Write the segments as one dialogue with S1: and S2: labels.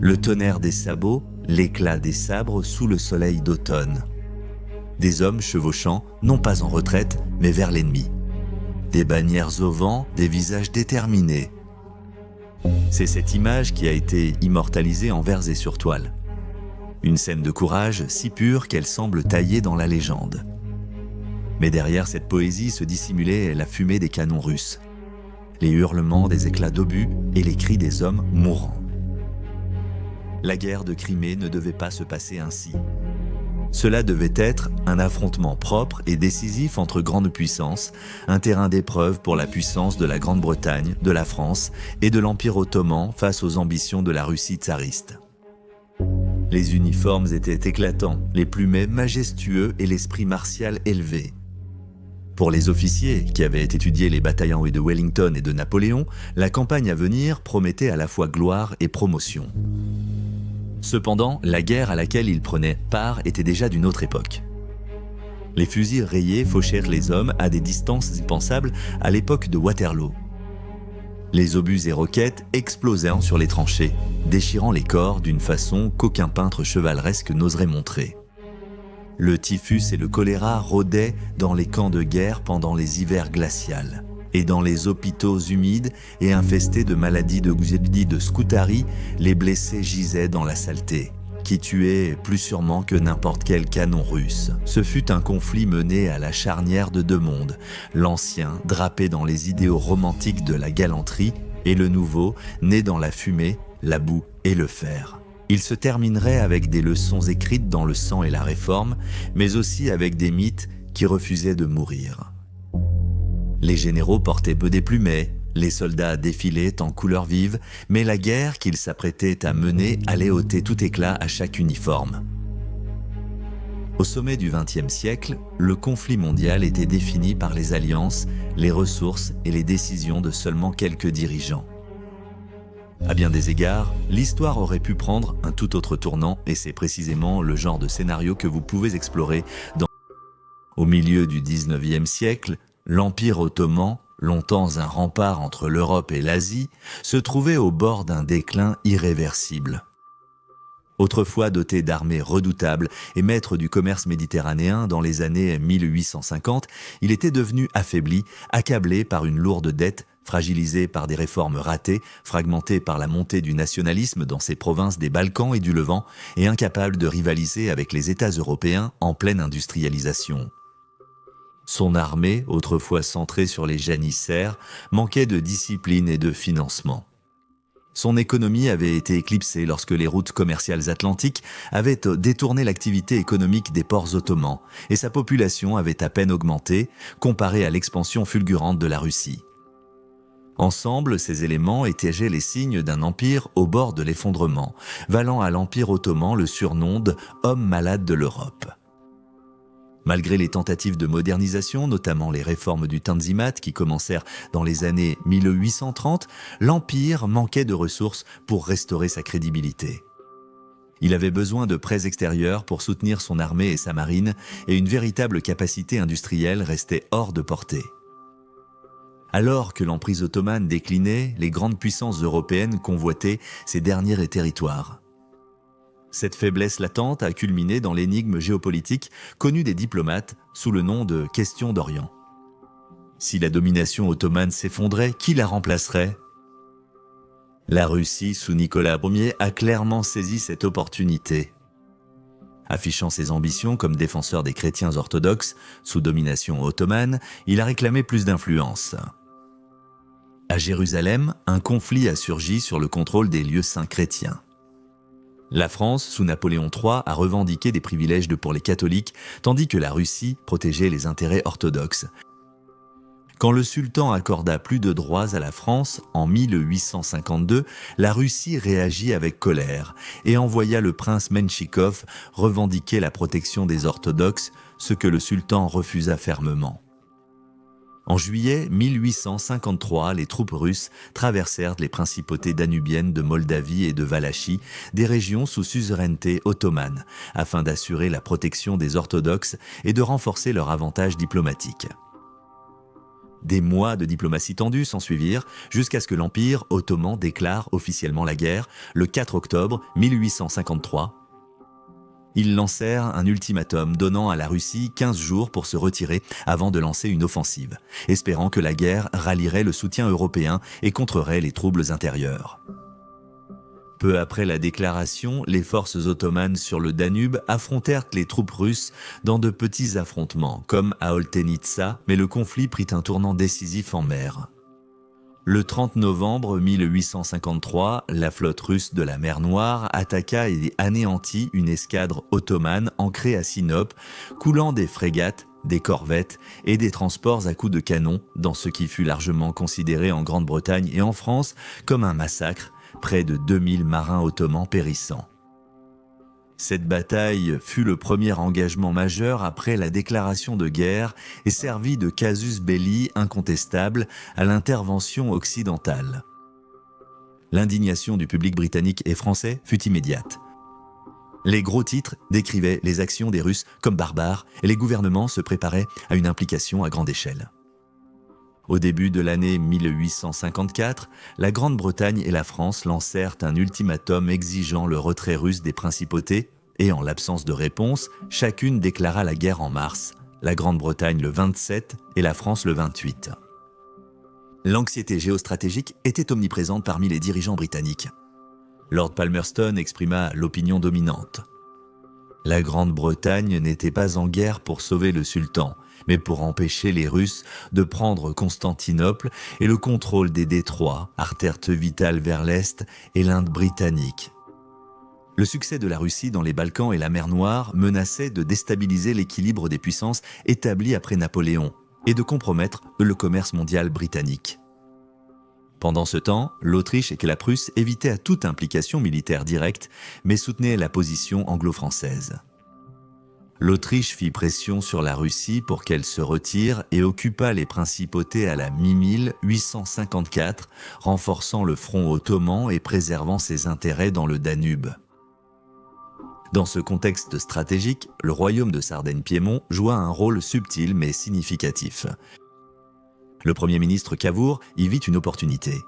S1: Le tonnerre des sabots, l'éclat des sabres sous le soleil d'automne. Des hommes chevauchant, non pas en retraite, mais vers l'ennemi. Des bannières au vent, des visages déterminés. C'est cette image qui a été immortalisée en vers et sur toile. Une scène de courage si pure qu'elle semble taillée dans la légende. Mais derrière cette poésie se dissimulait la fumée des canons russes, les hurlements des éclats d'obus et les cris des hommes mourants. La guerre de Crimée ne devait pas se passer ainsi. Cela devait être un affrontement propre et décisif entre grandes puissances, un terrain d'épreuve pour la puissance de la Grande-Bretagne, de la France et de l'Empire ottoman face aux ambitions de la Russie tsariste. Les uniformes étaient éclatants, les plumets majestueux et l'esprit martial élevé. Pour les officiers qui avaient étudié les batailles de Wellington et de Napoléon, la campagne à venir promettait à la fois gloire et promotion. Cependant, la guerre à laquelle ils prenaient part était déjà d'une autre époque. Les fusils rayés fauchèrent les hommes à des distances impensables à l'époque de Waterloo. Les obus et roquettes explosaient sur les tranchées, déchirant les corps d'une façon qu'aucun peintre chevaleresque n'oserait montrer. Le typhus et le choléra rôdaient dans les camps de guerre pendant les hivers glaciales. Et dans les hôpitaux humides et infestés de maladies de Scutari, les blessés gisaient dans la saleté, qui tuait plus sûrement que n'importe quel canon russe. Ce fut un conflit mené à la charnière de deux mondes, l'ancien drapé dans les idéaux romantiques de la galanterie, et le nouveau né dans la fumée, la boue et le fer. Il se terminerait avec des leçons écrites dans le sang et la réforme, mais aussi avec des mythes qui refusaient de mourir. Les généraux portaient peu des plumets, les soldats défilaient en couleurs vives, mais la guerre qu'ils s'apprêtaient à mener allait ôter tout éclat à chaque uniforme. Au sommet du XXe siècle, le conflit mondial était défini par les alliances, les ressources et les décisions de seulement quelques dirigeants. À bien des égards, l'histoire aurait pu prendre un tout autre tournant et c'est précisément le genre de scénario que vous pouvez explorer dans... Au milieu du XIXe siècle, l'Empire ottoman, longtemps un rempart entre l'Europe et l'Asie, se trouvait au bord d'un déclin irréversible. Autrefois doté d'armées redoutables et maître du commerce méditerranéen dans les années 1850, il était devenu affaibli, accablé par une lourde dette, fragilisé par des réformes ratées, fragmenté par la montée du nationalisme dans ses provinces des Balkans et du Levant, et incapable de rivaliser avec les États européens en pleine industrialisation. Son armée, autrefois centrée sur les janissaires, manquait de discipline et de financement. Son économie avait été éclipsée lorsque les routes commerciales atlantiques avaient détourné l'activité économique des ports ottomans, et sa population avait à peine augmenté, comparée à l'expansion fulgurante de la Russie. Ensemble, ces éléments étaient les signes d'un empire au bord de l'effondrement, valant à l'Empire ottoman le surnom d'« homme malade de l'Europe ». Malgré les tentatives de modernisation, notamment les réformes du Tanzimat qui commencèrent dans les années 1830, l'Empire manquait de ressources pour restaurer sa crédibilité. Il avait besoin de prêts extérieurs pour soutenir son armée et sa marine, et une véritable capacité industrielle restait hors de portée. Alors que l'emprise ottomane déclinait, les grandes puissances européennes convoitaient ces derniers territoires. Cette faiblesse latente a culminé dans l'énigme géopolitique connue des diplomates sous le nom de « question d'Orient ». Si la domination ottomane s'effondrait, qui la remplacerait ? La Russie, sous Nicolas Ier, a clairement saisi cette opportunité. Affichant ses ambitions comme défenseur des chrétiens orthodoxes sous domination ottomane, il a réclamé plus d'influence. À Jérusalem, un conflit a surgi sur le contrôle des lieux saints chrétiens. La France, sous Napoléon III, a revendiqué des privilèges pour les catholiques, tandis que la Russie protégeait les intérêts orthodoxes. Quand le sultan accorda plus de droits à la France, en 1852, la Russie réagit avec colère et envoya le prince Menchikov revendiquer la protection des orthodoxes, ce que le sultan refusa fermement. En juillet 1853, les troupes russes traversèrent les principautés danubiennes de Moldavie et de Valachie, des régions sous suzeraineté ottomane, afin d'assurer la protection des orthodoxes et de renforcer leur avantage diplomatique. Des mois de diplomatie tendue s'ensuivirent jusqu'à ce que l'Empire ottoman déclare officiellement la guerre le 4 octobre 1853. Ils lancèrent un ultimatum donnant à la Russie 15 jours pour se retirer avant de lancer une offensive, espérant que la guerre rallierait le soutien européen et contrerait les troubles intérieurs. Peu après la déclaration, les forces ottomanes sur le Danube affrontèrent les troupes russes dans de petits affrontements, comme à Oltenitsa, mais le conflit prit un tournant décisif en mer. Le 30 novembre 1853, la flotte russe de la mer Noire attaqua et anéantit une escadre ottomane ancrée à Sinope, coulant des frégates, des corvettes et des transports à coups de canon dans ce qui fut largement considéré en Grande-Bretagne et en France comme un massacre, près de 2000 marins ottomans périssant. Cette bataille fut le premier engagement majeur après la déclaration de guerre et servit de casus belli incontestable à l'intervention occidentale. L'indignation du public britannique et français fut immédiate. Les gros titres décrivaient les actions des Russes comme barbares et les gouvernements se préparaient à une implication à grande échelle. Au début de l'année 1854, la Grande-Bretagne et la France lancèrent un ultimatum exigeant le retrait russe des principautés et, en l'absence de réponse, chacune déclara la guerre en mars, la Grande-Bretagne le 27 et la France le 28. L'anxiété géostratégique était omniprésente parmi les dirigeants britanniques. Lord Palmerston exprima l'opinion dominante. La Grande-Bretagne n'était pas en guerre pour sauver le sultan, mais pour empêcher les Russes de prendre Constantinople et le contrôle des détroits, artères vitales vers l'Est et l'Inde britannique. Le succès de la Russie dans les Balkans et la mer Noire menaçait de déstabiliser l'équilibre des puissances établies après Napoléon et de compromettre le commerce mondial britannique. Pendant ce temps, l'Autriche et la Prusse évitaient à toute implication militaire directe, mais soutenaient la position anglo-française. L'Autriche fit pression sur la Russie pour qu'elle se retire et occupa les principautés à la mi-1854, renforçant le front ottoman et préservant ses intérêts dans le Danube. Dans ce contexte stratégique, le royaume de Sardaigne-Piémont joua un rôle subtil mais significatif. Le Premier ministre Cavour y vit une opportunité.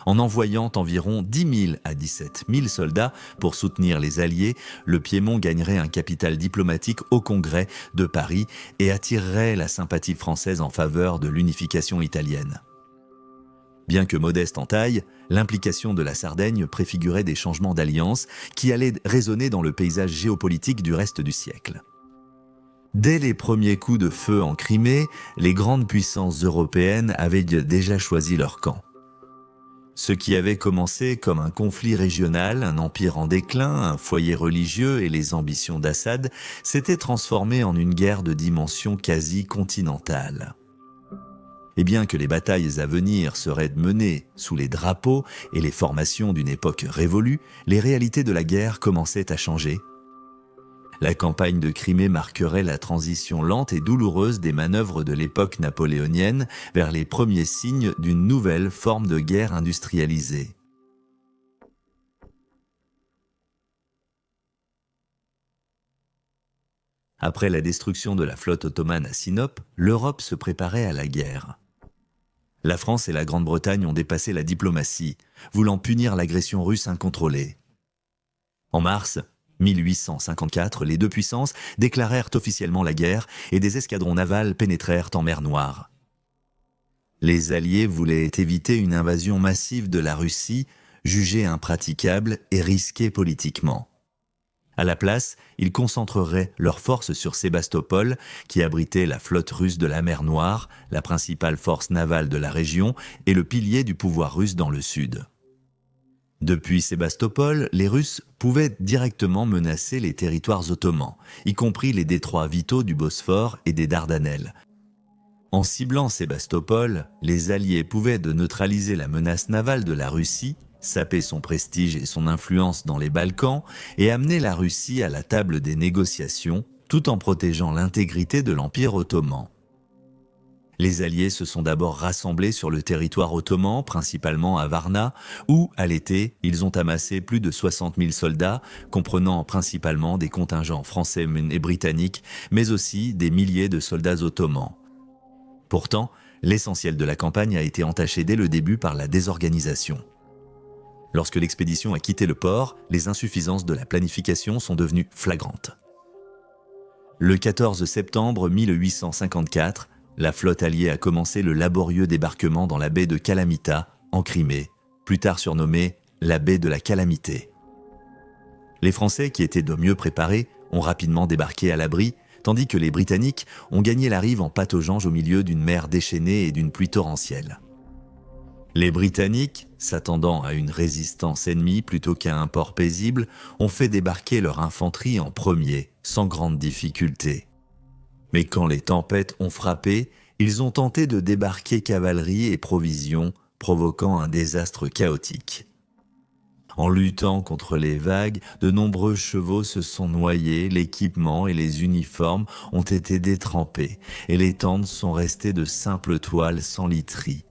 S1: En envoyant environ 10 000 à 17 000 soldats pour soutenir les Alliés, le Piémont gagnerait un capital diplomatique au Congrès de Paris et attirerait la sympathie française en faveur de l'unification italienne. Bien que modeste en taille, l'implication de la Sardaigne préfigurait des changements d'alliance qui allaient résonner dans le paysage géopolitique du reste du siècle. Dès les premiers coups de feu en Crimée, les grandes puissances européennes avaient déjà choisi leur camp. Ce qui avait commencé comme un conflit régional, un empire en déclin, un foyer religieux et les ambitions d'Assad s'était transformé en une guerre de dimension quasi continentale. Et bien que les batailles à venir seraient menées sous les drapeaux et les formations d'une époque révolue, les réalités de la guerre commençaient à changer. La campagne de Crimée marquerait la transition lente et douloureuse des manœuvres de l'époque napoléonienne vers les premiers signes d'une nouvelle forme de guerre industrialisée. Après la destruction de la flotte ottomane à Sinope, l'Europe se préparait à la guerre. La France et la Grande-Bretagne ont dépassé la diplomatie, voulant punir l'agression russe incontrôlée. En mars 1854, les deux puissances déclarèrent officiellement la guerre et des escadrons navals pénétrèrent en mer Noire. Les Alliés voulaient éviter une invasion massive de la Russie, jugée impraticable et risquée politiquement. À la place, ils concentreraient leurs forces sur Sébastopol, qui abritait la flotte russe de la mer Noire, la principale force navale de la région et le pilier du pouvoir russe dans le sud. Depuis Sébastopol, les Russes pouvaient directement menacer les territoires ottomans, y compris les détroits vitaux du Bosphore et des Dardanelles. En ciblant Sébastopol, les Alliés pouvaient neutraliser la menace navale de la Russie, saper son prestige et son influence dans les Balkans et amener la Russie à la table des négociations, tout en protégeant l'intégrité de l'Empire ottoman. Les Alliés se sont d'abord rassemblés sur le territoire ottoman, principalement à Varna, où, à l'été, ils ont amassé plus de 60 000 soldats, comprenant principalement des contingents français et britanniques, mais aussi des milliers de soldats ottomans. Pourtant, L'essentiel de la campagne a été entaché dès le début par la désorganisation. Lorsque l'expédition a quitté le port, les insuffisances de la planification sont devenues flagrantes. Le 14 septembre 1854, la flotte alliée a commencé le laborieux débarquement dans la baie de Calamita, en Crimée, plus tard surnommée la baie de la Calamité. Les Français, qui étaient de mieux préparés, ont rapidement débarqué à l'abri, tandis que les Britanniques ont gagné la rive en pataugeant au milieu d'une mer déchaînée et d'une pluie torrentielle. Les Britanniques, s'attendant à une résistance ennemie plutôt qu'à un port paisible, ont fait débarquer leur infanterie en premier, sans grande difficulté. Mais quand les tempêtes ont frappé, ils ont tenté de débarquer cavalerie et provisions, provoquant un désastre chaotique. En luttant contre les vagues, de nombreux chevaux se sont noyés, l'équipement et les uniformes ont été détrempés, et les tentes sont restées de simples toiles sans literie.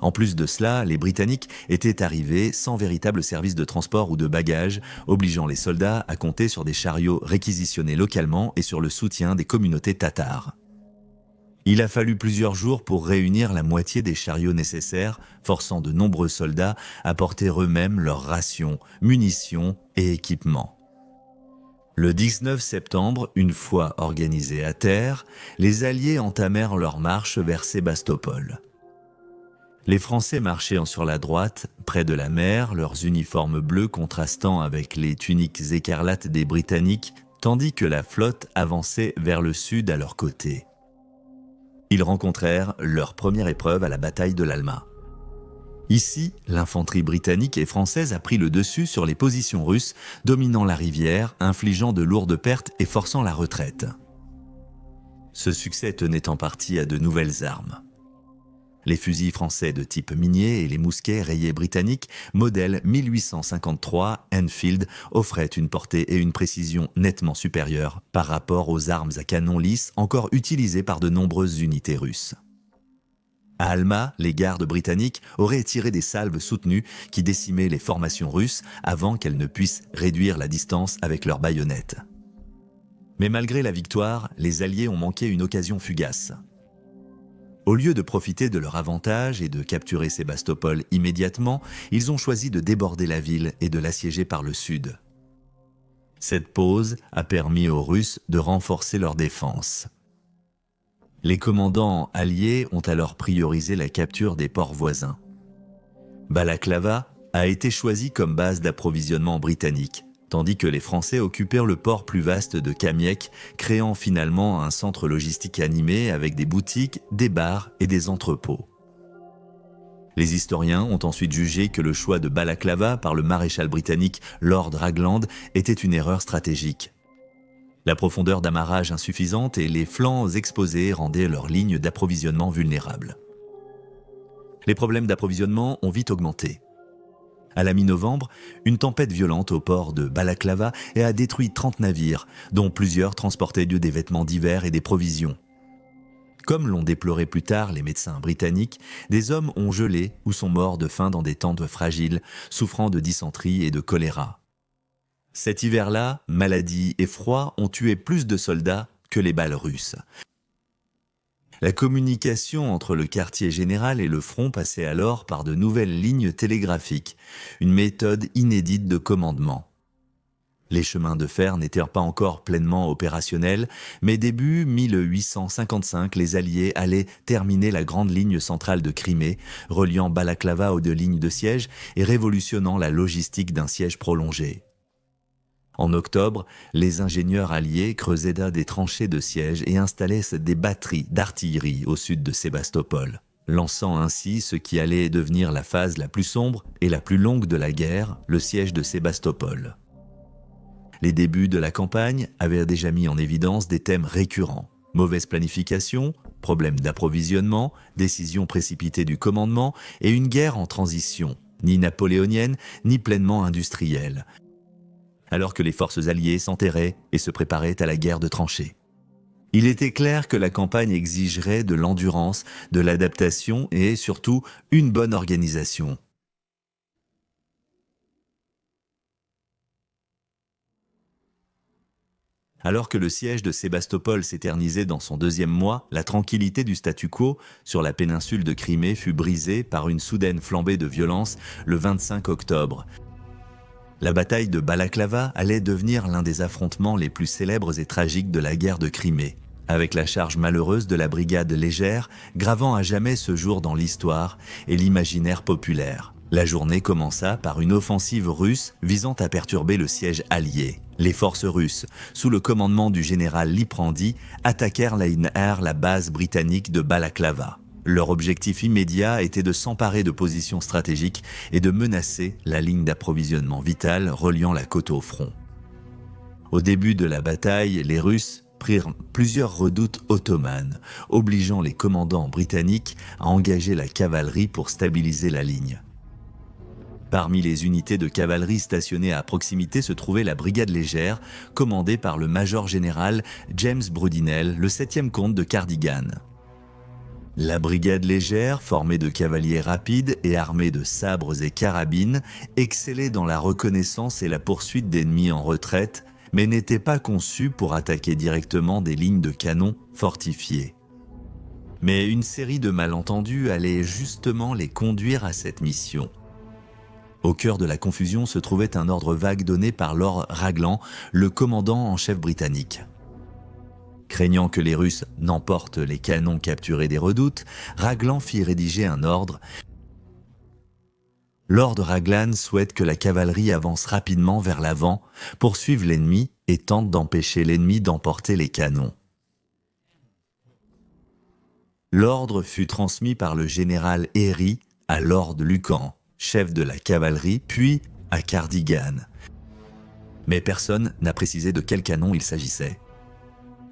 S1: En plus de cela, les Britanniques étaient arrivés sans véritable service de transport ou de bagages, obligeant les soldats à compter sur des chariots réquisitionnés localement et sur le soutien des communautés tatares. Il a fallu plusieurs jours pour réunir la moitié des chariots nécessaires, forçant de nombreux soldats à porter eux-mêmes leurs rations, munitions et équipements. Le 19 septembre, une fois organisés à terre, les Alliés entamèrent leur marche vers Sébastopol. Les Français marchaient sur la droite, près de la mer, leurs uniformes bleus contrastant avec les tuniques écarlates des Britanniques, tandis que la flotte avançait vers le sud à leur côté. Ils rencontrèrent leur première épreuve à la bataille de l'Alma. Ici, l'infanterie britannique et française a pris le dessus sur les positions russes, dominant la rivière, infligeant de lourdes pertes et forçant la retraite. Ce succès tenait en partie à de nouvelles armes. Les fusils français de type minier et les mousquets rayés britanniques, modèle 1853 Enfield, offraient une portée et une précision nettement supérieures par rapport aux armes à canon lisse encore utilisées par de nombreuses unités russes. À Alma, les gardes britanniques auraient tiré des salves soutenues qui décimaient les formations russes avant qu'elles ne puissent réduire la distance avec leurs baïonnettes. Mais malgré la victoire, les Alliés ont manqué une occasion fugace. Au lieu de profiter de leur avantage et de capturer Sébastopol immédiatement, ils ont choisi de déborder la ville et de l'assiéger par le sud. Cette pause a permis aux Russes de renforcer leur défense. Les commandants alliés ont alors priorisé la capture des ports voisins. Balaklava a été choisi comme base d'approvisionnement britannique, tandis que les Français occupèrent le port plus vaste de Kamiek, créant finalement un centre logistique animé avec des boutiques, des bars et des entrepôts. Les historiens ont ensuite jugé que le choix de Balaklava par le maréchal britannique Lord Ragland était une erreur stratégique. La profondeur d'amarrage insuffisante et les flancs exposés rendaient leur ligne d'approvisionnement vulnérable. Les problèmes d'approvisionnement ont vite augmenté. À la mi-novembre, une tempête violente au port de Balaklava a détruit 30 navires, dont plusieurs transportaient des vêtements d'hiver et des provisions. Comme l'ont déploré plus tard les médecins britanniques, des hommes ont gelé ou sont morts de faim dans des tentes fragiles, souffrant de dysenterie et de choléra. Cet hiver-là, maladie et froid ont tué plus de soldats que les balles russes. La communication entre le quartier général et le front passait alors par de nouvelles lignes télégraphiques, une méthode inédite de commandement. Les chemins de fer n'étaient pas encore pleinement opérationnels, mais début 1855, les Alliés allaient terminer la grande ligne centrale de Crimée, reliant Balaklava aux deux lignes de siège et révolutionnant la logistique d'un siège prolongé. En octobre, les ingénieurs alliés creusaient des tranchées de siège et installaient des batteries d'artillerie au sud de Sébastopol, lançant ainsi ce qui allait devenir la phase la plus sombre et la plus longue de la guerre, le siège de Sébastopol. Les débuts de la campagne avaient déjà mis en évidence des thèmes récurrents: mauvaise planification, problèmes d'approvisionnement, décisions précipitées du commandement et une guerre en transition, ni napoléonienne ni pleinement industrielle, alors que les forces alliées s'enterraient et se préparaient à la guerre de tranchées. Il était clair que la campagne exigerait de l'endurance, de l'adaptation et surtout une bonne organisation. Alors que le siège de Sébastopol s'éternisait dans son deuxième mois, la tranquillité du statu quo sur la péninsule de Crimée fut brisée par une soudaine flambée de violence le 25 octobre. La bataille de Balaklava allait devenir l'un des affrontements les plus célèbres et tragiques de la guerre de Crimée, avec la charge malheureuse de la brigade légère, gravant à jamais ce jour dans l'histoire et l'imaginaire populaire. La journée commença par une offensive russe visant à perturber le siège allié. Les forces russes, sous le commandement du général Liprandi, attaquèrent la base britannique de Balaklava. Leur objectif immédiat était de s'emparer de positions stratégiques et de menacer la ligne d'approvisionnement vitale reliant la côte au front. Au début de la bataille, les Russes prirent plusieurs redoutes ottomanes, obligeant les commandants britanniques à engager la cavalerie pour stabiliser la ligne. Parmi les unités de cavalerie stationnées à proximité se trouvait la brigade légère, commandée par le major général James Brudenell, le 7e comte de Cardigan. La brigade légère, formée de cavaliers rapides et armée de sabres et carabines, excellait dans la reconnaissance et la poursuite d'ennemis en retraite, mais n'était pas conçue pour attaquer directement des lignes de canons fortifiées. Mais une série de malentendus allait justement les conduire à cette mission. Au cœur de la confusion se trouvait un ordre vague donné par Lord Raglan, le commandant en chef britannique. Craignant que les Russes n'emportent les canons capturés des redoutes, Raglan fit rédiger un ordre. Lord Raglan souhaite que la cavalerie avance rapidement vers l'avant, poursuive l'ennemi et tente d'empêcher l'ennemi d'emporter les canons. L'ordre fut transmis par le général Ery à Lord Lucan, chef de la cavalerie, puis à Cardigan. Mais personne n'a précisé de quel canon il s'agissait.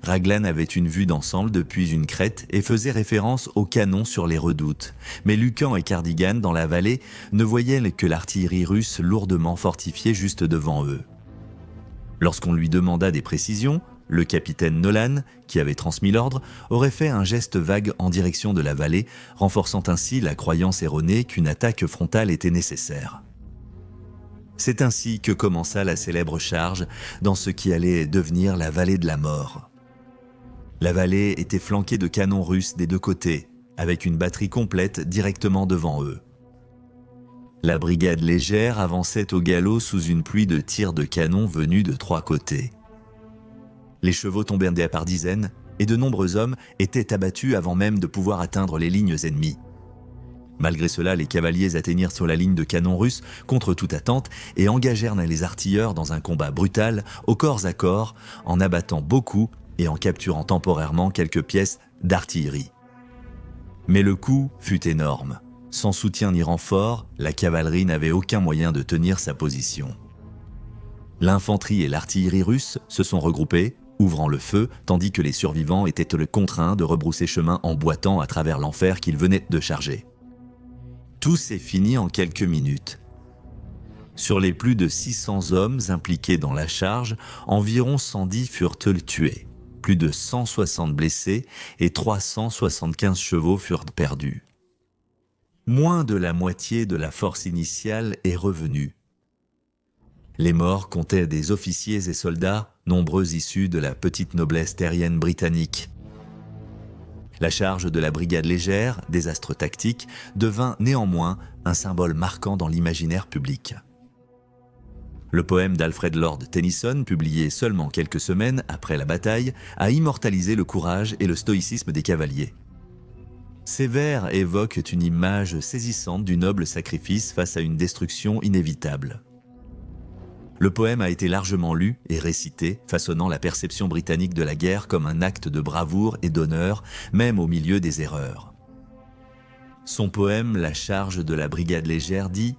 S1: Raglan avait une vue d'ensemble depuis une crête et faisait référence aux canons sur les redoutes. Mais Lucan et Cardigan, dans la vallée, ne voyaient que l'artillerie russe lourdement fortifiée juste devant eux. Lorsqu'on lui demanda des précisions, le capitaine Nolan, qui avait transmis l'ordre, aurait fait un geste vague en direction de la vallée, renforçant ainsi la croyance erronée qu'une attaque frontale était nécessaire. C'est ainsi que commença la célèbre charge dans ce qui allait devenir la vallée de la mort. La vallée était flanquée de canons russes des deux côtés, avec une batterie complète directement devant eux. La brigade légère avançait au galop sous une pluie de tirs de canon venus de trois côtés. Les chevaux tombèrent par dizaines et de nombreux hommes étaient abattus avant même de pouvoir atteindre les lignes ennemies. Malgré cela, les cavaliers atteignirent sur la ligne de canon russe contre toute attente et engagèrent les artilleurs dans un combat brutal au corps à corps en abattant beaucoup et en capturant temporairement quelques pièces d'artillerie. Mais le coup fut énorme. Sans soutien ni renfort, la cavalerie n'avait aucun moyen de tenir sa position. L'infanterie et l'artillerie russe se sont regroupés, ouvrant le feu, tandis que les survivants étaient contraints de rebrousser chemin en boitant à travers l'enfer qu'ils venaient de charger. Tout s'est fini en quelques minutes. Sur les plus de 600 hommes impliqués dans la charge, environ 110 furent tués, plus de 160 blessés et 375 chevaux furent perdus. Moins de la moitié de la force initiale est revenue. Les morts comptaient des officiers et soldats, nombreux issus de la petite noblesse terrienne britannique. La charge de la brigade légère, désastre tactique, devint néanmoins un symbole marquant dans l'imaginaire public. Le poème d'Alfred Lord Tennyson, publié seulement quelques semaines après la bataille, a immortalisé le courage et le stoïcisme des cavaliers. Ces vers évoquent une image saisissante du noble sacrifice face à une destruction inévitable. Le poème a été largement lu et récité, façonnant la perception britannique de la guerre comme un acte de bravoure et d'honneur, même au milieu des erreurs. Son poème, La charge de la brigade légère, dit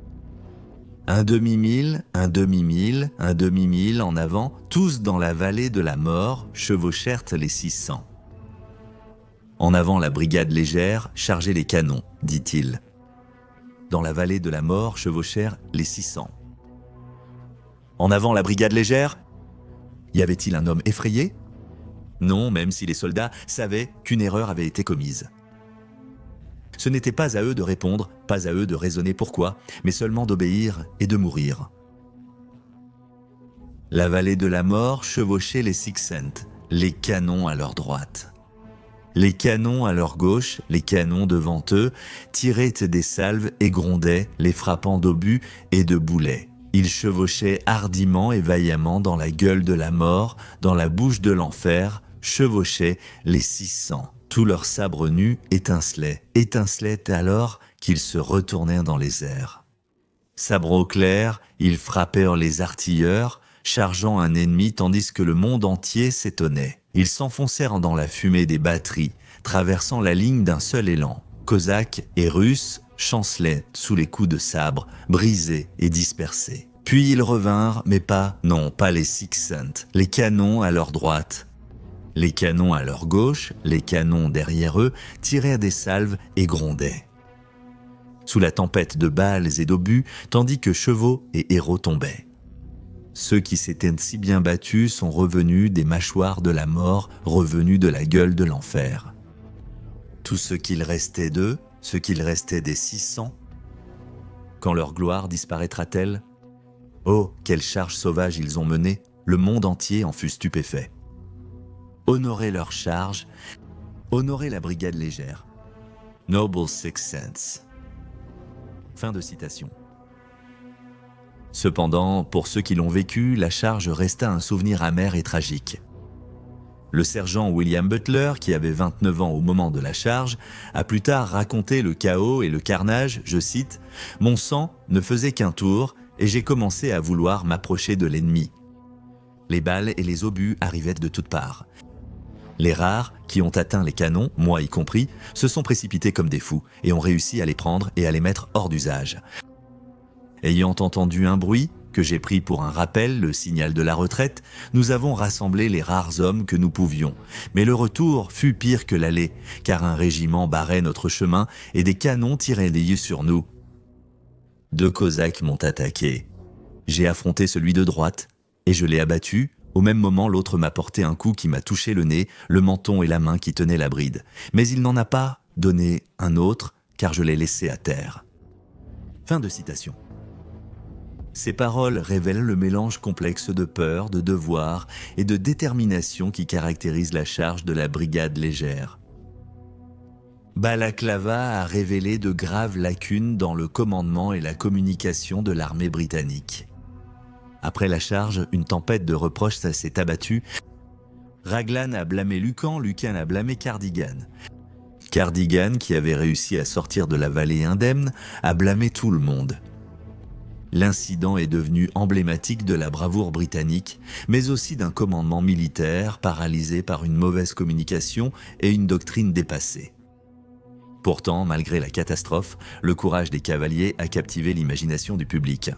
S1: « Un demi-mille, un demi-mille, un demi-mille en avant, tous dans la vallée de la mort, chevauchèrent les 600. En avant la brigade légère, chargez les canons, dit-il. Dans la vallée de la mort chevauchèrent les 600. En avant la brigade légère? Y avait-il un homme effrayé? Non, même si les soldats savaient qu'une erreur avait été commise. Ce n'était pas à eux de répondre, pas à eux de raisonner pourquoi, mais seulement d'obéir et de mourir. La vallée de la mort chevauchait les Sixcent, les canons à leur droite. Les canons à leur gauche, les canons devant eux, tiraient des salves et grondaient, les frappant d'obus et de boulets. Ils chevauchaient hardiment et vaillamment dans la gueule de la mort, dans la bouche de l'enfer, chevauchaient les 600. Tous leurs sabres nus étincelaient alors qu'ils se retournèrent dans les airs. Sabre au clair, ils frappèrent les artilleurs, chargeant un ennemi tandis que le monde entier s'étonnait. Ils s'enfoncèrent dans la fumée des batteries, traversant la ligne d'un seul élan. Cosaques et Russes chancelaient sous les coups de sabre, brisés et dispersés. Puis ils revinrent, mais pas les Sixcent, les canons à leur droite. Les canons à leur gauche, les canons derrière eux, tirèrent des salves et grondaient. Sous la tempête de balles et d'obus, tandis que chevaux et héros tombaient. Ceux qui s'étaient si bien battus sont revenus des mâchoires de la mort, revenus de la gueule de l'enfer. Tout ce qu'il restait d'eux, ce qu'il restait des 600, quand leur gloire disparaîtra-t-elle? Oh, quelle charge sauvage ils ont menée, le monde entier en fut stupéfait. Honorez leur charge, honorez la brigade légère. Noble Sixcents. Fin de citation. Cependant, pour ceux qui l'ont vécu, la charge resta un souvenir amer et tragique. Le sergent William Butler, qui avait 29 ans au moment de la charge, a plus tard raconté le chaos et le carnage, je cite, « Mon sang ne faisait qu'un tour et j'ai commencé à vouloir m'approcher de l'ennemi. Les balles et les obus arrivaient de toutes parts. Les rares, qui ont atteint les canons, moi y compris, se sont précipités comme des fous et ont réussi à les prendre et à les mettre hors d'usage. Ayant entendu un bruit, que j'ai pris pour un rappel, le signal de la retraite, nous avons rassemblé les rares hommes que nous pouvions. Mais le retour fut pire que l'aller, car un régiment barrait notre chemin et des canons tiraient des yeux sur nous. 2 Cosaques m'ont attaqué. J'ai affronté celui de droite et je l'ai abattu. Au même moment, l'autre m'a porté un coup qui m'a touché le nez, le menton et la main qui tenaient la bride. Mais il n'en a pas donné un autre, car je l'ai laissé à terre. » Fin de citation. Ces paroles révèlent le mélange complexe de peur, de devoir et de détermination qui caractérise la charge de la brigade légère. Balaclava a révélé de graves lacunes dans le commandement et la communication de l'armée britannique. Après la charge, une tempête de reproches s'est abattue. Raglan a blâmé Lucan, Lucan a blâmé Cardigan. Cardigan, qui avait réussi à sortir de la vallée indemne, a blâmé tout le monde. L'incident est devenu emblématique de la bravoure britannique, mais aussi d'un commandement militaire paralysé par une mauvaise communication et une doctrine dépassée. Pourtant, malgré la catastrophe, le courage des cavaliers a captivé l'imagination du public.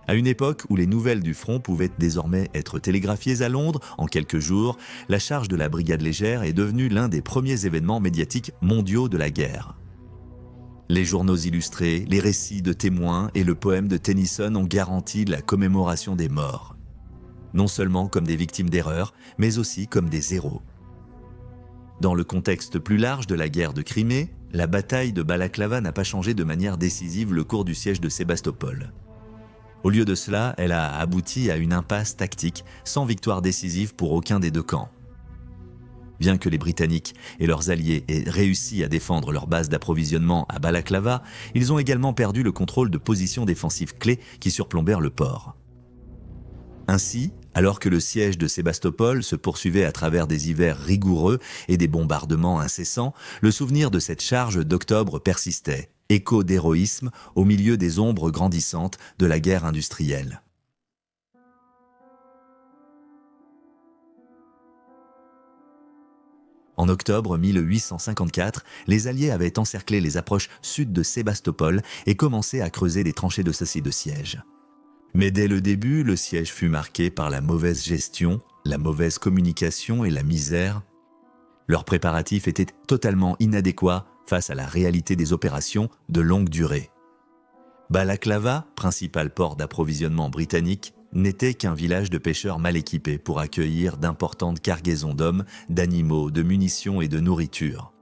S1: À une époque où les nouvelles du front pouvaient désormais être télégraphiées à Londres en quelques jours, la charge de la brigade légère est devenue l'un des premiers événements médiatiques mondiaux de la guerre. Les journaux illustrés, les récits de témoins et le poème de Tennyson ont garanti la commémoration des morts. Non seulement comme des victimes d'erreurs, mais aussi comme des héros. Dans le contexte plus large de la guerre de Crimée, la bataille de Balaclava n'a pas changé de manière décisive le cours du siège de Sébastopol. Au lieu de cela, elle a abouti à une impasse tactique, sans victoire décisive pour aucun des 2 camps. Bien que les Britanniques et leurs alliés aient réussi à défendre leur base d'approvisionnement à Balaclava, ils ont également perdu le contrôle de positions défensives clés qui surplombèrent le port. Ainsi, alors que le siège de Sébastopol se poursuivait à travers des hivers rigoureux et des bombardements incessants, le souvenir de cette charge d'octobre persistait, écho d'héroïsme au milieu des ombres grandissantes de la guerre industrielle. En octobre 1854, les Alliés avaient encerclé les approches sud de Sébastopol et commencé à creuser des tranchées de siège. Mais dès le début, le siège fut marqué par la mauvaise gestion, la mauvaise communication et la misère. Leurs préparatifs étaient totalement inadéquats face à la réalité des opérations de longue durée. Balaclava, principal port d'approvisionnement britannique, n'était qu'un village de pêcheurs mal équipés pour accueillir d'importantes cargaisons d'hommes, d'animaux, de munitions et de nourriture.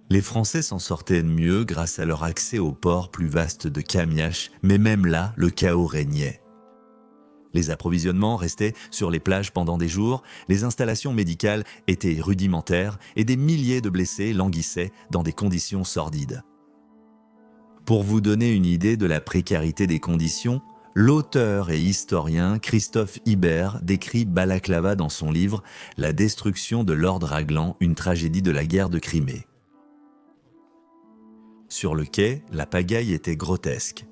S1: Les Français s'en sortaient mieux grâce à leur accès au port plus vaste de Kamiash, mais même là, le chaos régnait. Les approvisionnements restaient sur les plages pendant des jours, les installations médicales étaient rudimentaires et des milliers de blessés languissaient dans des conditions sordides. Pour vous donner une idée de la précarité des conditions, l'auteur et historien Christophe Ibert décrit Balaklava dans son livre « La destruction de Lord Raglan, une tragédie de la guerre de Crimée ». Sur le quai, la pagaille était grotesque.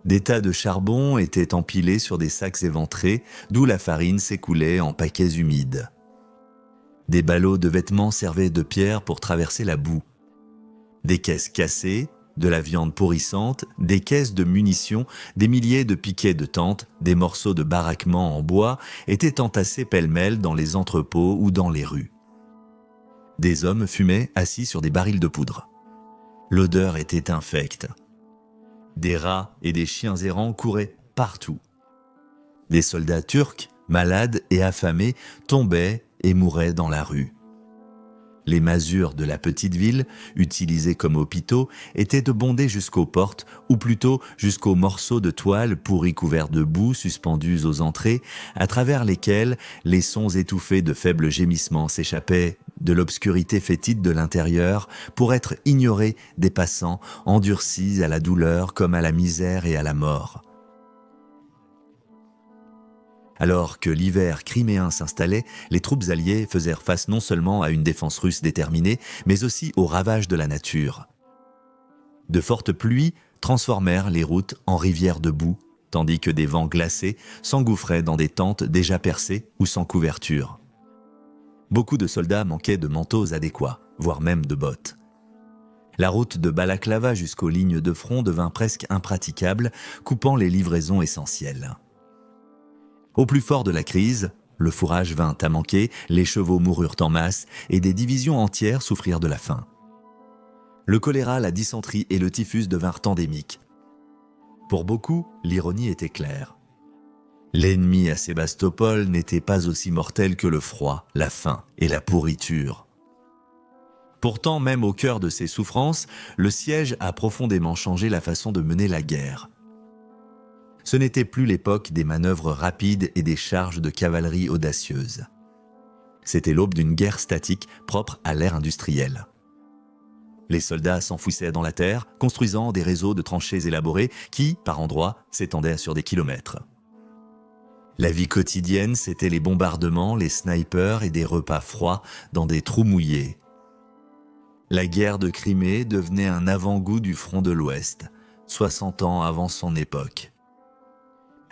S1: Des tas de charbon étaient empilés sur des sacs éventrés, d'où la farine s'écoulait en paquets humides. Des ballots de vêtements servaient de pierre pour traverser la boue. Des caisses cassées, de la viande pourrissante, des caisses de munitions, des milliers de piquets de tentes, des morceaux de baraquements en bois étaient entassés pêle-mêle dans les entrepôts ou dans les rues. Des hommes fumaient assis sur des barils de poudre. L'odeur était infecte. Des rats et des chiens errants couraient partout. Des soldats turcs, malades et affamés, tombaient et mouraient dans la rue. Les masures de la petite ville, utilisées comme hôpitaux, étaient bondées jusqu'aux portes, ou plutôt jusqu'aux morceaux de toile pourris couverts de boue suspendus aux entrées, à travers lesquels les sons étouffés de faibles gémissements s'échappaient de l'obscurité fétide de l'intérieur pour être ignorés des passants, endurcis à la douleur comme à la misère et à la mort. Alors que l'hiver criméen s'installait, les troupes alliées faisaient face non seulement à une défense russe déterminée, mais aussi aux ravages de la nature. De fortes pluies transformèrent les routes en rivières de boue, tandis que des vents glacés s'engouffraient dans des tentes déjà percées ou sans couverture. Beaucoup de soldats manquaient de manteaux adéquats, voire même de bottes. La route de Balaklava jusqu'aux lignes de front devint presque impraticable, coupant les livraisons essentielles. Au plus fort de la crise, le fourrage vint à manquer, les chevaux moururent en masse et des divisions entières souffrirent de la faim. Le choléra, la dysenterie et le typhus devinrent endémiques. Pour beaucoup, l'ironie était claire. L'ennemi à Sébastopol n'était pas aussi mortel que le froid, la faim et la pourriture. Pourtant, même au cœur de ces souffrances, le siège a profondément changé la façon de mener la guerre. Ce n'était plus l'époque des manœuvres rapides et des charges de cavalerie audacieuses. C'était l'aube d'une guerre statique propre à l'ère industrielle. Les soldats s'enfouissaient dans la terre, construisant des réseaux de tranchées élaborés qui, par endroits, s'étendaient sur des kilomètres. La vie quotidienne, c'était les bombardements, les snipers et des repas froids dans des trous mouillés. La guerre de Crimée devenait un avant-goût du front de l'Ouest, 60 ans avant son époque.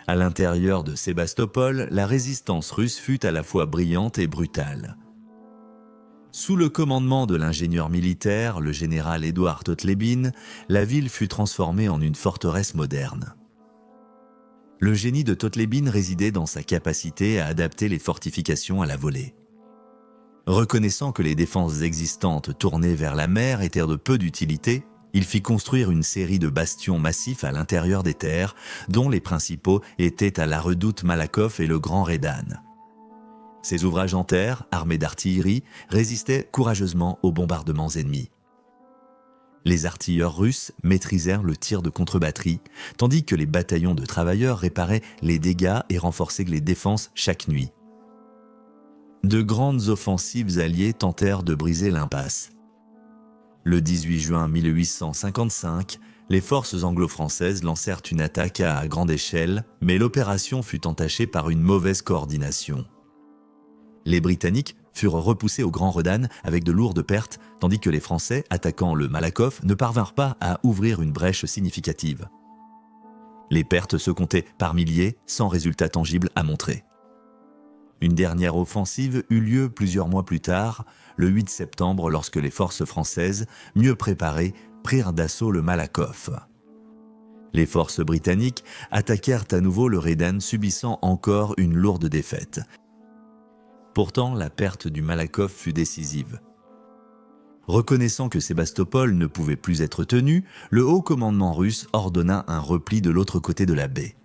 S1: À l'intérieur de Sébastopol, la résistance russe fut à la fois brillante et brutale. Sous le commandement de l'ingénieur militaire, le général Édouard Totlebin, la ville fut transformée en une forteresse moderne. Le génie de Totlebin résidait dans sa capacité à adapter les fortifications à la volée. Reconnaissant que les défenses existantes tournées vers la mer étaient de peu d'utilité, il fit construire une série de bastions massifs à l'intérieur des terres, dont les principaux étaient à la redoute Malakoff et le Grand Redan. Ces ouvrages en terre, armés d'artillerie, résistaient courageusement aux bombardements ennemis. Les artilleurs russes maîtrisèrent le tir de contre-batterie, tandis que les bataillons de travailleurs réparaient les dégâts et renforçaient les défenses chaque nuit. De grandes offensives alliées tentèrent de briser l'impasse. Le 18 juin 1855, les forces anglo-françaises lancèrent une attaque à grande échelle, mais l'opération fut entachée par une mauvaise coordination. Les Britanniques furent repoussés au Grand Redan avec de lourdes pertes, tandis que les Français, attaquant le Malakoff, ne parvinrent pas à ouvrir une brèche significative. Les pertes se comptaient par milliers, sans résultat tangible à montrer. Une dernière offensive eut lieu plusieurs mois plus tard, le 8 septembre, lorsque les forces françaises, mieux préparées, prirent d'assaut le Malakoff. Les forces britanniques attaquèrent à nouveau le Redan, subissant encore une lourde défaite. Pourtant, la perte du Malakoff fut décisive. Reconnaissant que Sébastopol ne pouvait plus être tenu, le haut commandement russe ordonna un repli de l'autre côté de la baie.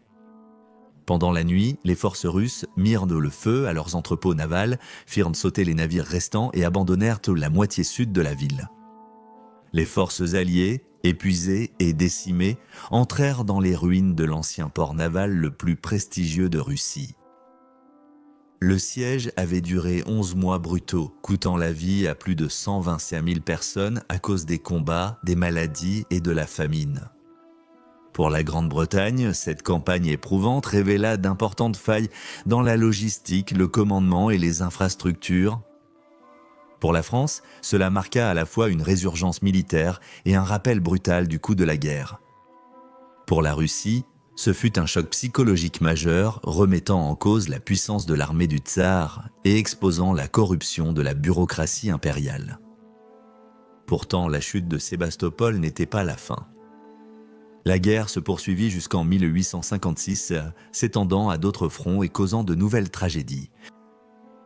S1: Pendant la nuit, les forces russes mirent le feu à leurs entrepôts navals, firent sauter les navires restants et abandonnèrent la moitié sud de la ville. Les forces alliées, épuisés et décimés, entrèrent dans les ruines de l'ancien port naval le plus prestigieux de Russie. Le siège avait duré 11 mois brutaux, coûtant la vie à plus de 125 000 personnes à cause des combats, des maladies et de la famine. Pour la Grande-Bretagne, cette campagne éprouvante révéla d'importantes failles dans la logistique, le commandement et les infrastructures. Pour la France, cela marqua à la fois une résurgence militaire et un rappel brutal du coût de la guerre. Pour la Russie, ce fut un choc psychologique majeur, remettant en cause la puissance de l'armée du tsar et exposant la corruption de la bureaucratie impériale. Pourtant, la chute de Sébastopol n'était pas la fin. La guerre se poursuivit jusqu'en 1856, s'étendant à d'autres fronts et causant de nouvelles tragédies.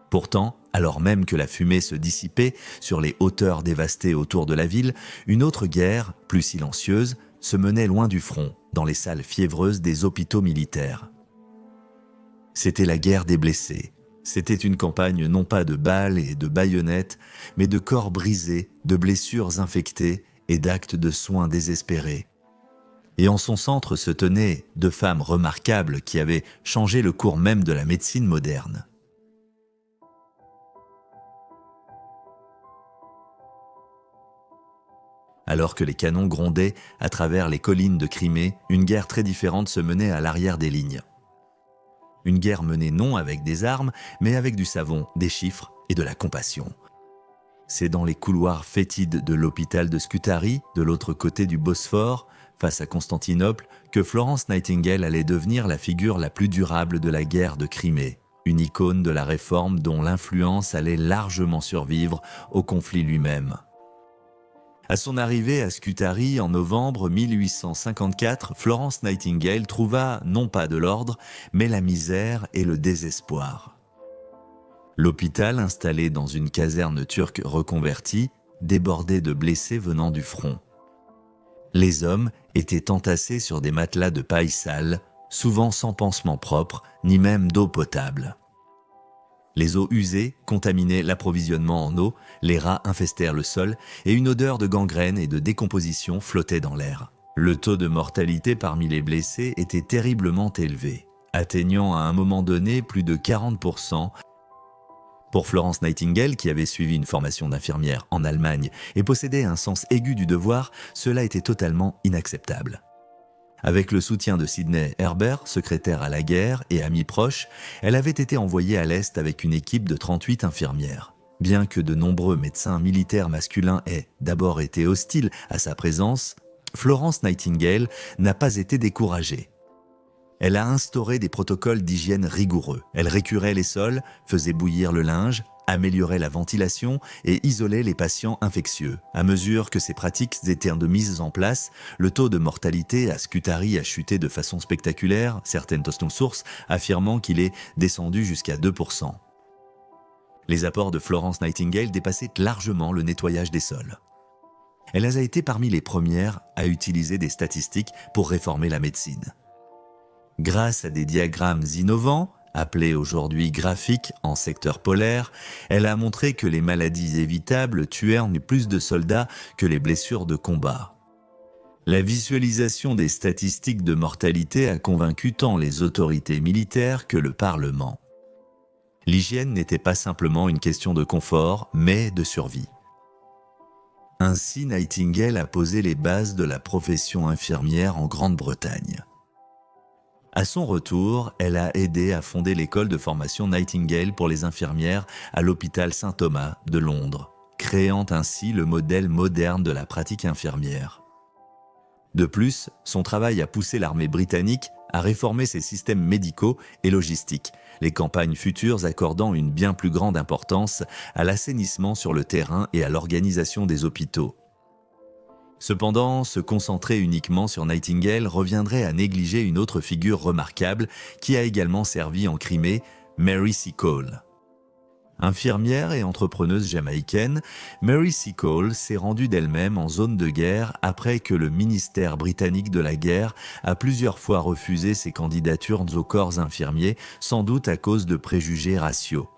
S1: Pourtant, alors même que la fumée se dissipait sur les hauteurs dévastées autour de la ville, une autre guerre, plus silencieuse, se menait loin du front, dans les salles fiévreuses des hôpitaux militaires. C'était la guerre des blessés. C'était une campagne non pas de balles et de baïonnettes, mais de corps brisés, de blessures infectées et d'actes de soins désespérés. Et en son centre se tenaient deux femmes remarquables qui avaient changé le cours même de la médecine moderne. Alors que les canons grondaient à travers les collines de Crimée, une guerre très différente se menait à l'arrière des lignes. Une guerre menée non avec des armes, mais avec du savon, des chiffres et de la compassion. C'est dans les couloirs fétides de l'hôpital de Scutari, de l'autre côté du Bosphore, face à Constantinople, que Florence Nightingale allait devenir la figure la plus durable de la guerre de Crimée, une icône de la réforme dont l'influence allait largement survivre au conflit lui-même. À son arrivée à Scutari en novembre 1854, Florence Nightingale trouva non pas de l'ordre, mais la misère et le désespoir. L'hôpital, installé dans une caserne turque reconvertie, débordait de blessés venant du front. Les hommes étaient entassés sur des matelas de paille sale, souvent sans pansement propre, ni même d'eau potable. Les eaux usées contaminaient l'approvisionnement en eau, les rats infestèrent le sol et une odeur de gangrène et de décomposition flottait dans l'air. Le taux de mortalité parmi les blessés était terriblement élevé, atteignant à un moment donné plus de 40%. Pour Florence Nightingale, qui avait suivi une formation d'infirmière en Allemagne et possédait un sens aigu du devoir, cela était totalement inacceptable. Avec le soutien de Sidney Herbert, secrétaire à la guerre et ami proche, elle avait été envoyée à l'Est avec une équipe de 38 infirmières. Bien que de nombreux médecins militaires masculins aient d'abord été hostiles à sa présence, Florence Nightingale n'a pas été découragée. Elle a instauré des protocoles d'hygiène rigoureux. Elle récurait les sols, faisait bouillir le linge, améliorait la ventilation et isolait les patients infectieux. À mesure que ces pratiques étaient mises en place, le taux de mortalité à Scutari a chuté de façon spectaculaire, certaines sources affirmant qu'il est descendu jusqu'à 2%. Les apports de Florence Nightingale dépassaient largement le nettoyage des sols. Elle a été parmi les premières à utiliser des statistiques pour réformer la médecine. Grâce à des diagrammes innovants, appelés aujourd'hui graphiques en secteur polaire, elle a montré que les maladies évitables tuèrent plus de soldats que les blessures de combat. La visualisation des statistiques de mortalité a convaincu tant les autorités militaires que le Parlement. L'hygiène n'était pas simplement une question de confort, mais de survie. Ainsi, Nightingale a posé les bases de la profession infirmière en Grande-Bretagne. À son retour, elle a aidé à fonder l'école de formation Nightingale pour les infirmières à l'hôpital Saint-Thomas de Londres, créant ainsi le modèle moderne de la pratique infirmière. De plus, son travail a poussé l'armée britannique à réformer ses systèmes médicaux et logistiques, les campagnes futures accordant une bien plus grande importance à l'assainissement sur le terrain et à l'organisation des hôpitaux. Cependant, se concentrer uniquement sur Nightingale reviendrait à négliger une autre figure remarquable qui a également servi en Crimée, Mary Seacole. Infirmière et entrepreneuse jamaïcaine, Mary Seacole s'est rendue d'elle-même en zone de guerre après que le ministère britannique de la guerre a plusieurs fois refusé ses candidatures aux corps infirmiers, sans doute à cause de préjugés raciaux.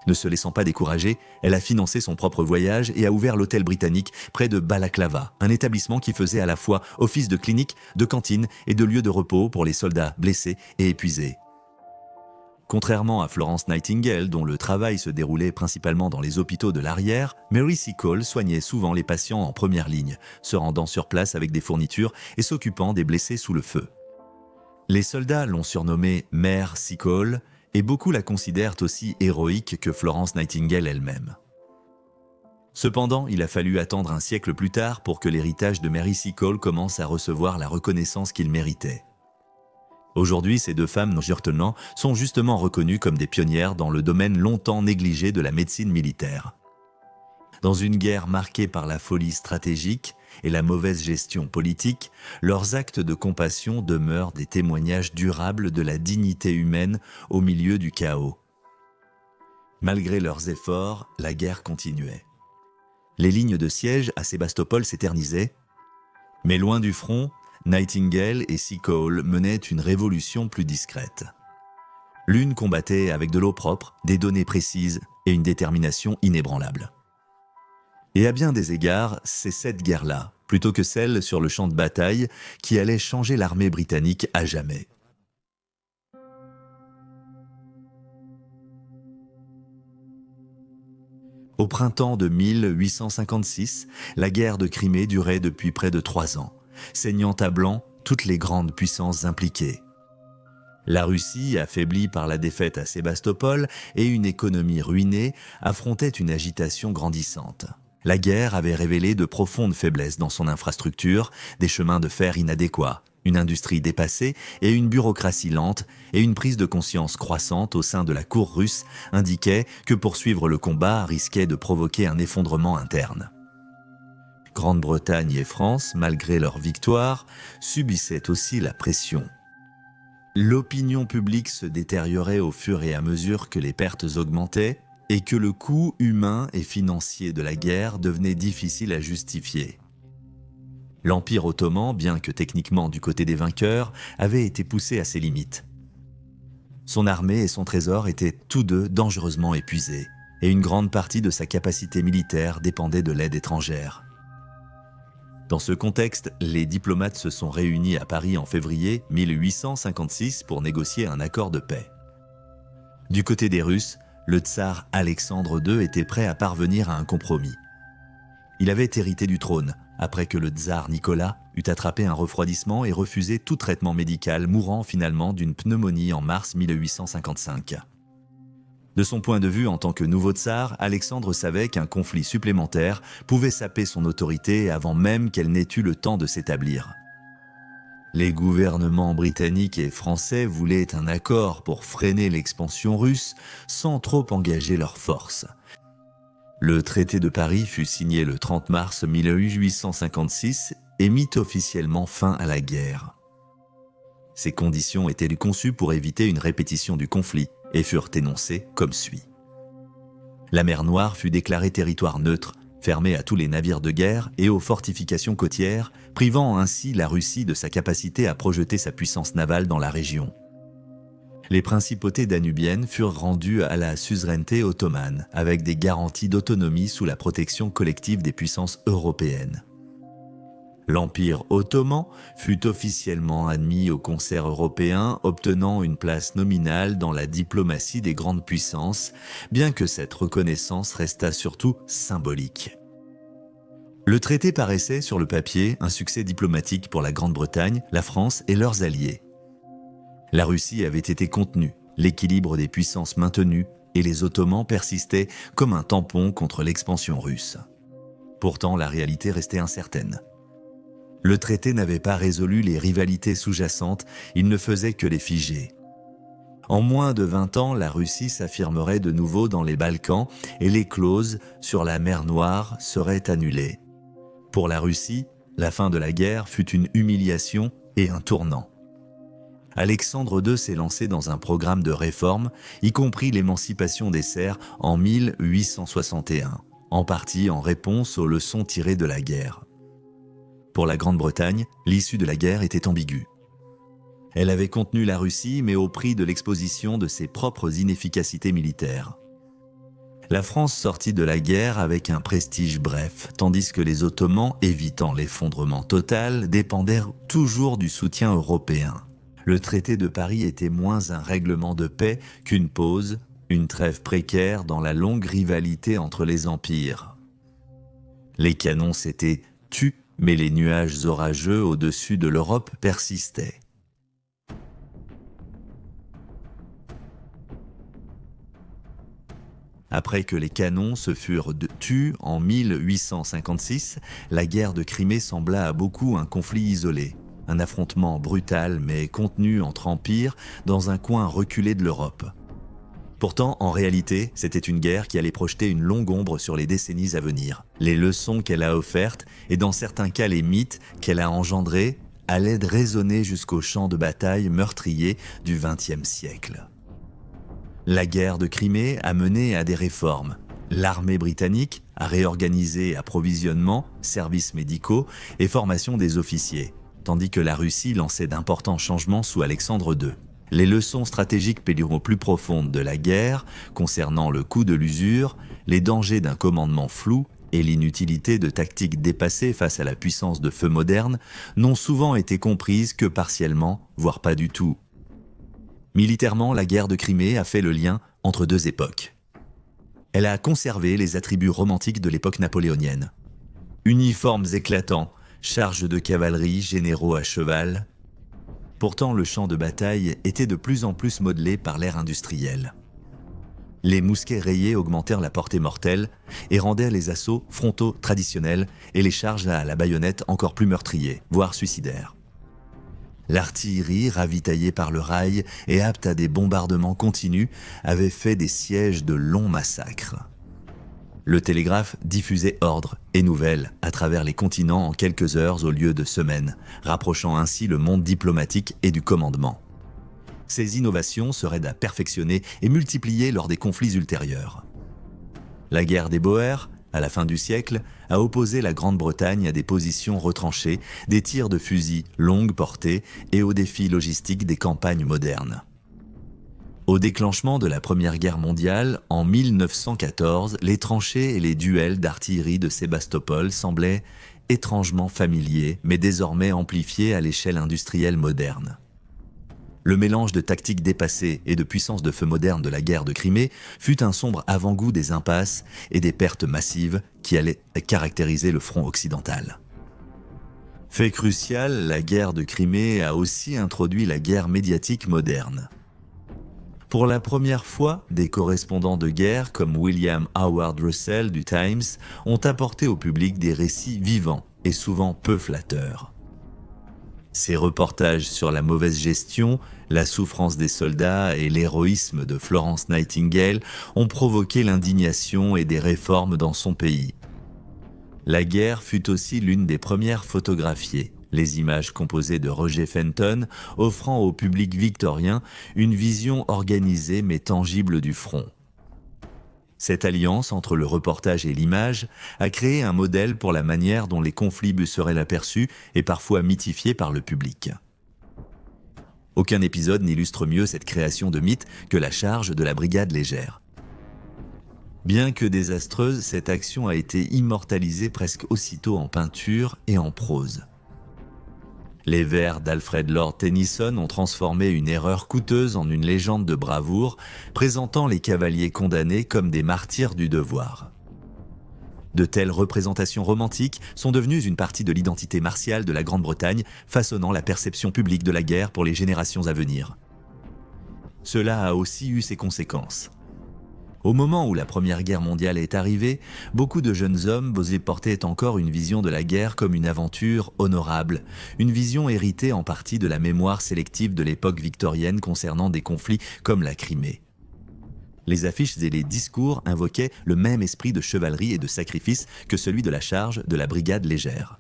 S1: Ne se laissant pas décourager, elle a financé son propre voyage et a ouvert l'hôtel britannique près de Balaklava, un établissement qui faisait à la fois office de clinique, de cantine et de lieu de repos pour les soldats blessés et épuisés. Contrairement à Florence Nightingale, dont le travail se déroulait principalement dans les hôpitaux de l'arrière, Mary Seacole soignait souvent les patients en première ligne, se rendant sur place avec des fournitures et s'occupant des blessés sous le feu. Les soldats l'ont surnommée Mère Seacole, et beaucoup la considèrent aussi héroïque que Florence Nightingale elle-même. Cependant, il a fallu attendre un siècle plus tard pour que l'héritage de Mary Seacole commence à recevoir la reconnaissance qu'il méritait. Aujourd'hui, ces deux femmes non sont justement reconnues comme des pionnières dans le domaine longtemps négligé de la médecine militaire. Dans une guerre marquée par la folie stratégique et la mauvaise gestion politique, leurs actes de compassion demeurent des témoignages durables de la dignité humaine au milieu du chaos. Malgré leurs efforts, la guerre continuait. Les lignes de siège à Sébastopol s'éternisaient, mais loin du front, Nightingale et Seacole menaient une révolution plus discrète. L'une combattait avec de l'eau propre, des données précises et une détermination inébranlable. Et à bien des égards, c'est cette guerre-là, plutôt que celle sur le champ de bataille, qui allait changer l'armée britannique à jamais. Au printemps de 1856, la guerre de Crimée durait depuis près de 3 ans, saignant à blanc toutes les grandes puissances impliquées. La Russie, affaiblie par la défaite à Sébastopol et une économie ruinée, affrontait une agitation grandissante. La guerre avait révélé de profondes faiblesses dans son infrastructure, des chemins de fer inadéquats, une industrie dépassée et une bureaucratie lente, et une prise de conscience croissante au sein de la cour russe indiquait que poursuivre le combat risquait de provoquer un effondrement interne. Grande-Bretagne et France, malgré leur victoire, subissaient aussi la pression. L'opinion publique se détériorait au fur et à mesure que les pertes augmentaient et que le coût humain et financier de la guerre devenait difficile à justifier. L'Empire ottoman, bien que techniquement du côté des vainqueurs, avait été poussé à ses limites. Son armée et son trésor étaient tous deux dangereusement épuisés, et une grande partie de sa capacité militaire dépendait de l'aide étrangère. Dans ce contexte, les diplomates se sont réunis à Paris en février 1856 pour négocier un accord de paix. Du côté des Russes, le tsar Alexandre II était prêt à parvenir à un compromis. Il avait hérité du trône, après que le tsar Nicolas eut attrapé un refroidissement et refusé tout traitement médical, mourant finalement d'une pneumonie en mars 1855. De son point de vue en tant que nouveau tsar, Alexandre savait qu'un conflit supplémentaire pouvait saper son autorité avant même qu'elle n'ait eu le temps de s'établir. Les gouvernements britanniques et français voulaient un accord pour freiner l'expansion russe sans trop engager leurs forces. Le traité de Paris fut signé le 30 mars 1856 et mit officiellement fin à la guerre. Ces conditions étaient conçues pour éviter une répétition du conflit et furent énoncées comme suit. La mer Noire fut déclarée territoire neutre, fermée à tous les navires de guerre et aux fortifications côtières, privant ainsi la Russie de sa capacité à projeter sa puissance navale dans la région. Les principautés danubiennes furent rendues à la suzeraineté ottomane, avec des garanties d'autonomie sous la protection collective des puissances européennes. L'Empire ottoman fut officiellement admis au concert européen, obtenant une place nominale dans la diplomatie des grandes puissances, bien que cette reconnaissance restât surtout symbolique. Le traité paraissait, sur le papier, un succès diplomatique pour la Grande-Bretagne, la France et leurs alliés. La Russie avait été contenue, l'équilibre des puissances maintenu, et les Ottomans persistaient comme un tampon contre l'expansion russe. Pourtant, la réalité restait incertaine. Le traité n'avait pas résolu les rivalités sous-jacentes, il ne faisait que les figer. En moins de 20 ans, la Russie s'affirmerait de nouveau dans les Balkans et les clauses sur la mer Noire seraient annulées. Pour la Russie, la fin de la guerre fut une humiliation et un tournant. Alexandre II s'est lancé dans un programme de réforme, y compris l'émancipation des serfs en 1861, en partie en réponse aux leçons tirées de la guerre. Pour la Grande-Bretagne, l'issue de la guerre était ambiguë. Elle avait contenu la Russie, mais au prix de l'exposition de ses propres inefficacités militaires. La France sortit de la guerre avec un prestige bref, tandis que les Ottomans, évitant l'effondrement total, dépendèrent toujours du soutien européen. Le traité de Paris était moins un règlement de paix qu'une pause, une trêve précaire dans la longue rivalité entre les empires. Les canons s'étaient tus, mais les nuages orageux au-dessus de l'Europe persistaient. Après que les canons se furent tus en 1856, la guerre de Crimée sembla à beaucoup un conflit isolé, un affrontement brutal mais contenu entre empires dans un coin reculé de l'Europe. Pourtant, en réalité, c'était une guerre qui allait projeter une longue ombre sur les décennies à venir. Les leçons qu'elle a offertes, et dans certains cas les mythes qu'elle a engendrés, allaient résonner jusqu'au champ de bataille meurtrier du XXe siècle. La guerre de Crimée a mené à des réformes. L'armée britannique a réorganisé approvisionnement, services médicaux et formation des officiers, tandis que la Russie lançait d'importants changements sous Alexandre II. Les leçons stratégiques périront plus profondes de la guerre, concernant le coût de l'usure, les dangers d'un commandement flou et l'inutilité de tactiques dépassées face à la puissance de feu moderne, n'ont souvent été comprises que partiellement, voire pas du tout. Militairement, la guerre de Crimée a fait le lien entre deux époques. Elle a conservé les attributs romantiques de l'époque napoléonienne. Uniformes éclatants, charges de cavalerie, généraux à cheval. Pourtant, le champ de bataille était de plus en plus modelé par l'ère industrielle. Les mousquets rayés augmentèrent la portée mortelle et rendaient les assauts frontaux traditionnels et les charges à la baïonnette encore plus meurtriers, voire suicidaires. L'artillerie, ravitaillée par le rail et apte à des bombardements continus, avait fait des sièges de longs massacres. Le télégraphe diffusait ordres et nouvelles à travers les continents en quelques heures au lieu de semaines, rapprochant ainsi le monde diplomatique et du commandement. Ces innovations seraient à perfectionner et multiplier lors des conflits ultérieurs. La guerre des Boers, à la fin du siècle, a opposé la Grande-Bretagne à des positions retranchées, des tirs de fusil longue portée et aux défis logistiques des campagnes modernes. Au déclenchement de la Première Guerre mondiale, en 1914, les tranchées et les duels d'artillerie de Sébastopol semblaient étrangement familiers, mais désormais amplifiés à l'échelle industrielle moderne. Le mélange de tactiques dépassées et de puissance de feu moderne de la guerre de Crimée fut un sombre avant-goût des impasses et des pertes massives qui allaient caractériser le front occidental. Fait crucial, la guerre de Crimée a aussi introduit la guerre médiatique moderne. Pour la première fois, des correspondants de guerre comme William Howard Russell du Times ont apporté au public des récits vivants et souvent peu flatteurs. Ces reportages sur la mauvaise gestion, la souffrance des soldats et l'héroïsme de Florence Nightingale ont provoqué l'indignation et des réformes dans son pays. La guerre fut aussi l'une des premières photographiées, les images composées de Roger Fenton offrant au public victorien une vision organisée mais tangible du front. Cette alliance entre le reportage et l'image a créé un modèle pour la manière dont les conflits seraient aperçus et parfois mythifiés par le public. Aucun épisode n'illustre mieux cette création de mythe que la charge de la brigade légère. Bien que désastreuse, cette action a été immortalisée presque aussitôt en peinture et en prose. Les vers d'Alfred Lord Tennyson ont transformé une erreur coûteuse en une légende de bravoure, présentant les cavaliers condamnés comme des martyrs du devoir. De telles représentations romantiques sont devenues une partie de l'identité martiale de la Grande-Bretagne, façonnant la perception publique de la guerre pour les générations à venir. Cela a aussi eu ses conséquences. Au moment où la Première Guerre mondiale est arrivée, beaucoup de jeunes hommes portaient encore une vision de la guerre comme une aventure honorable, une vision héritée en partie de la mémoire sélective de l'époque victorienne concernant des conflits comme la Crimée. Les affiches et les discours invoquaient le même esprit de chevalerie et de sacrifice que celui de la charge de la brigade légère.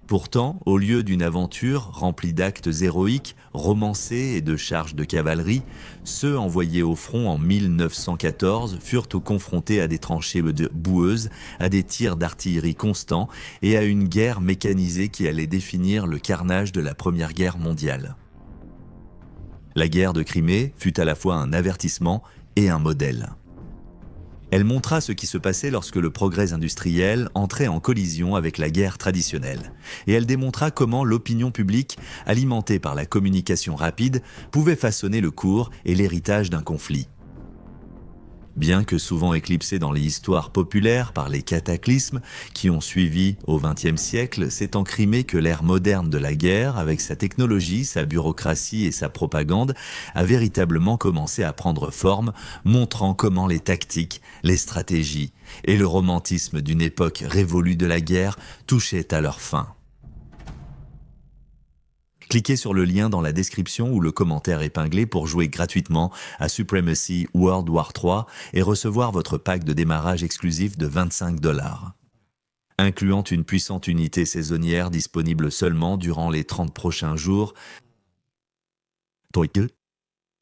S1: Pourtant, au lieu d'une aventure remplie d'actes héroïques, romancés et de charges de cavalerie, ceux envoyés au front en 1914 furent confrontés à des tranchées boueuses, à des tirs d'artillerie constants et à une guerre mécanisée qui allait définir le carnage de la Première Guerre mondiale. La guerre de Crimée fut à la fois un avertissement et un modèle. Elle montra ce qui se passait lorsque le progrès industriel entrait en collision avec la guerre traditionnelle. Et elle démontra comment l'opinion publique, alimentée par la communication rapide, pouvait façonner le cours et l'héritage d'un conflit. Bien que souvent éclipsée dans les histoires populaires par les cataclysmes qui ont suivi au XXe siècle, c'est en Crimée que l'ère moderne de la guerre, avec sa technologie, sa bureaucratie et sa propagande, a véritablement commencé à prendre forme, montrant comment les tactiques, les stratégies et le romantisme d'une époque révolue de la guerre touchaient à leur fin. Cliquez sur le lien dans la description ou le commentaire épinglé pour jouer gratuitement à Supremacy World War 3 et recevoir votre pack de démarrage exclusif de 25 $, incluant une puissante unité saisonnière disponible seulement durant les 30 prochains jours.